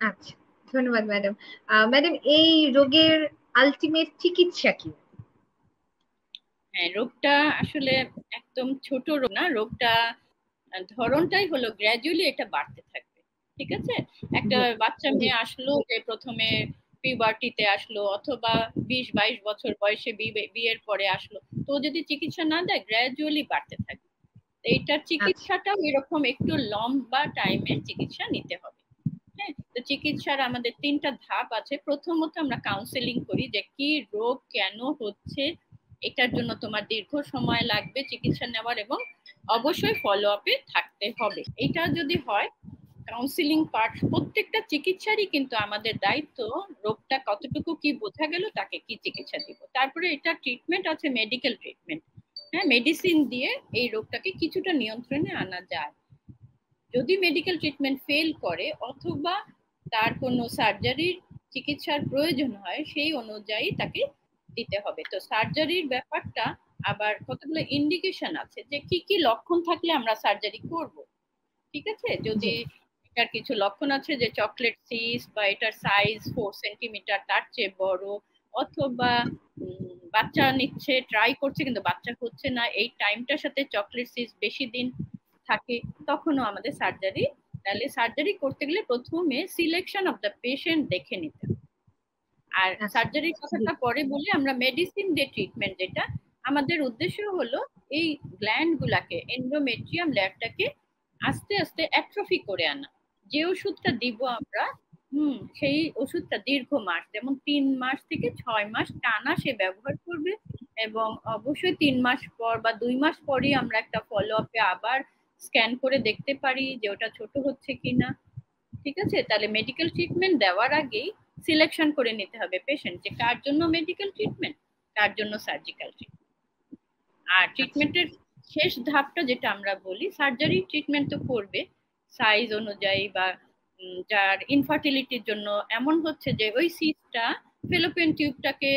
আচ্ছা, ধন্যবাদ madam. Madam, এই রোগের আলটিমেট চিকিৎসা কি? হ্যাঁ, রোগটা আসলে একদম ছোট রোগ না। রোগটা ধরনটাই হলো গ্র্যাজুয়ালি এটা বাড়তে থাকবে। ঠিক আছে? একটা জি। বাচ্চা মেয়ে আসলো, যে প্রথমে পিউবার্টিতে আসলো অথবা 20-22 বছর বয়সে বিয়ের পরে আসলো, তো যদি চিকিৎসা না দেয় গ্র্যাজুয়ালি বাড়তে থাকবে। এইটার আচ্ছা। চিকিৎসাটাও এরকম একটু লম্বা টাইমের চিকিৎসা নিতে হবে। হ্যাঁ, তো চিকিৎসার আমাদের 3টা ধাপ আছে। প্রথমত আমরা কাউন্সেলিং করি যে কি রোগ কেন হচ্ছে, এটার জন্য তোমার দীর্ঘ সময় লাগবে চিকিৎসা নেওয়ার, এবং অবশ্যই ফলো আপে থাকতে হবে। এটা যদি হয়, কাউন্সিলিং পার্ট প্রত্যেকটা চিকিৎসারই কিন্তু আমাদের দায়িত্ব, রোগটা কতটুকু কি বোঝা গেল, তাকে কি চিকিৎসা দিব। তারপরে এটা ট্রিটমেন্ট আছে, মেডিকেল ট্রিটমেন্ট। হ্যাঁ, মেডিসিন দিয়ে এই রোগটাকে কিছুটা নিয়ন্ত্রণে আনা যায়। যদি মেডিকেল ট্রিটমেন্ট ফেল করে অথবা তার কোনো সার্জারির চিকিৎসার প্রয়োজন হয়, সেই অনুযায়ী তাকে দিতে হবে। তো সার্জারির ব্যাপারটা আবার কতগুলো ইন্ডিকেশন আছে যে কি কি লক্ষণ থাকলে আমরা সার্জারি করব। ঠিক আছে? জি। যদি এটার কিছু লক্ষণ আছে যে চকলেট সিস্ট, বা এটার সাইজ 4 সেন্টিমিটার তার চেয়ে বড়, অথবা বাচ্চা নিচ্ছে, ট্রাই করছে কিন্তু বাচ্চা হচ্ছে না, এই টাইমটার সাথে চকলেট সিস্ট বেশি দিন থাকে, তখনও আমাদের সার্জারি। তাহলে সার্জারি করতে গেলে প্রথমে সিলেকশন অফ দ্য পেশেন্ট দেখে নিতে হবে। আর আচ্ছা। সার্জারির জি। কথাটা পরে বলি, আমরা মেডিসিন দিয়ে ট্রিটমেন্ট, যেটা আমাদের উদ্দেশ্য হলো এই গ্ল্যান্ড গুলাকে, এন্ডোমেট্রিয়াম লেয়ারটাকে আস্তে আস্তে অ্যাট্রফি করে আনা। যে ওষুধটা দিব আমরা, সেই ওষুধটা দীর্ঘ মাস, যেমন 3 মাস থেকে 6 মাস টানা সে ব্যবহার করবে, এবং অবশ্যই 3 মাস পর বা 2 মাস পরই আমরা একটা ফলো আপে আবার স্ক্যান করে দেখতে পারি যে ওটা ছোট হচ্ছে কিনা। ঠিক আছে? তাহলে মেডিকেল ট্রিটমেন্ট দেওয়ার আগেই সিলেকশন করে নিতে হবে পেশেন্ট, যে কার জন্য মেডিকেল ট্রিটমেন্ট, কার জন্য সার্জিক্যাল ট্রিটমেন্ট। আর আচ্ছা। ট্রিটমেন্টের শেষ ধাপটা যেটা আমরা বলি, সার্জারি ট্রিটমেন্ট তো করবে সাইজ অনুযায়ী, বা যার ইনফার্টিলিটির জন্য এমন হচ্ছে যে ওই সিস্টটা ফেলোপিয়ান টিউবটাকে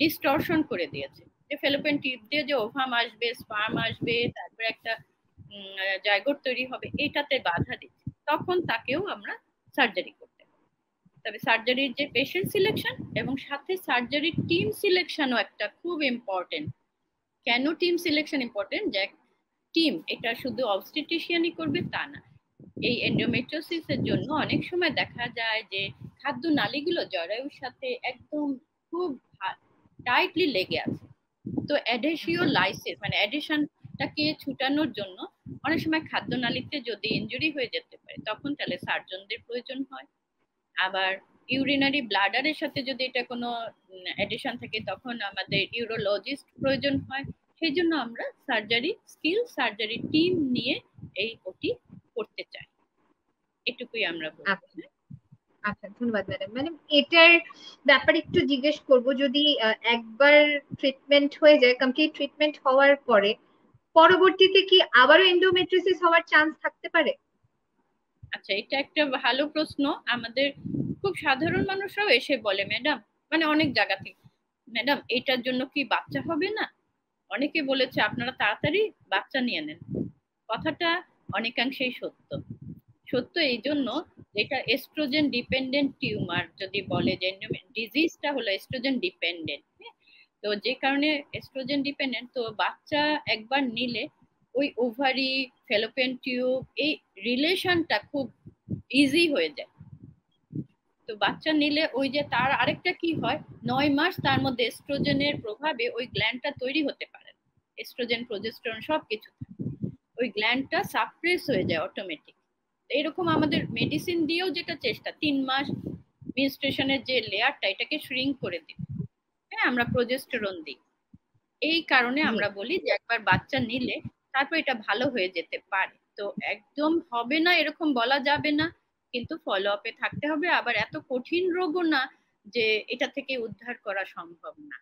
ডিস্টরশন করে দিয়েছে, যে ফেলোপিয়ান টিউব দিয়ে যে ওভাম আসবে, স্পার্ম আসবে, তারপরে একটা জায়গোট তৈরি হবে, এটাতে বাধা দিচ্ছে, তখন তাকেও আমরা সার্জারি করতে হবে। তবে সার্জারির যে পেশেন্ট সিলেকশন এবং সাথে সার্জারির টিম সিলেকশনও একটা খুব ইম্পর্টেন্ট। কেন টিম সিলেকশন ইম্পর্টেন্ট? যে টিম এটা শুধু অবস্টেট্রিশিয়ানই করবে তা না। এই এন্ডোমেট্রিওসিস এর জন্য অনেক সময় দেখা যায় যে খাদ্য নালীগুলো জরায়ুর সাথে একদম খুব টাইটলি লেগে আছে। তো অ্যাডহেসিও আচ্ছা। লাইসিস মানে অ্যাডিশনটাকে ছুটানোর জন্য অনেক সময় খাদ্যনালীতে যদি ইনজুরি হয়ে যেতে পারে, তখন তাহলে সার্জনদের প্রয়োজন হয়। আবার ইউরিনারি ব্লাডারের সাথে যদি এটা কোনো অ্যাডিশন থাকে, তখন আমাদের ইউরোলজিস্ট প্রয়োজন হয়। সেই জন্য আমরা সার্জারি টিম নিয়ে এই ওটি করতে চাই। এটুকুই আমরা বলবো। আচ্ছা। আচ্ছা, ধন্যবাদ ম্যাডাম। ম্যাডাম, এটার ব্যাপারে একটু জিজ্ঞেস করব, যদি একবার ট্রিটমেন্ট হয়ে যায়, কমপ্লিট ট্রিটমেন্ট হওয়ার পরে পরবর্তীতে কি আবারও এন্ডোমেট্রিওসিস হওয়ার চান্স থাকতে পারে? আচ্ছা, এটা একটা ভালো প্রশ্ন। আমাদের খুব সাধারণ মানুষরাও এসে বলে, ম্যাডাম, মানে অনেক জায়গা থেকে, ম্যাডাম এটার জন্য কি বাচ্চা হবে না? অনেকে বলেছে আপনারা তাড়াতাড়ি বাচ্চা নিয়ে নেন। কথাটা অনেকাংশেই সত্য। সত্য এই জন্য, যেটা এস্ট্রোজেন ডিপেন্ডেন্ট টিউমার যদি বলে, যে ডিজিজটা হলো এস্ট্রোজেন ডিপেন্ডেন্ট। তো যে কারণে এস্ট্রোজেন ডিপেন্ডেন্ট, তো বাচ্চা একবার নিলে ওই ওভারি, ফেলোপিয়ান টিউব, এই রিলেশনটা খুব ইজি হয়ে যায়। তো বাচ্চা নিলে ওই যে তার আরেকটা কি হয়, 9 মাস তার মধ্যে এস্ট্রোজেনের প্রভাবে ওই গ্ল্যান্ডটা তৈরি হতে পারে, এস্ট্রোজেন প্রোজেস্টেরন সবকিছু, ওই গ্ল্যান্ডটা সাপ্রেস হয়ে যায় অটোমেটিক। এরকম আমাদের মেডিসিন দিয়েও যেটা চেষ্টা, 3 মাস মেনস্ট্রুয়েশনের যে লেয়ারটা, এটাকে শ্রিঙ্ক করে দিই। হ্যাঁ, আমরা প্রোজেস্টেরন দিই। এই কারণে জি। আমরা বলি যে একবার বাচ্চা নিলে তারপর এটা ভালো হয়ে যেতে পারে। তো একদম হবে না এরকম বলা যাবে না, কিন্তু ফলো আপে থাকতে হবে। আবার এত কঠিন রোগও না যে এটা থেকে উদ্ধার করা সম্ভব না।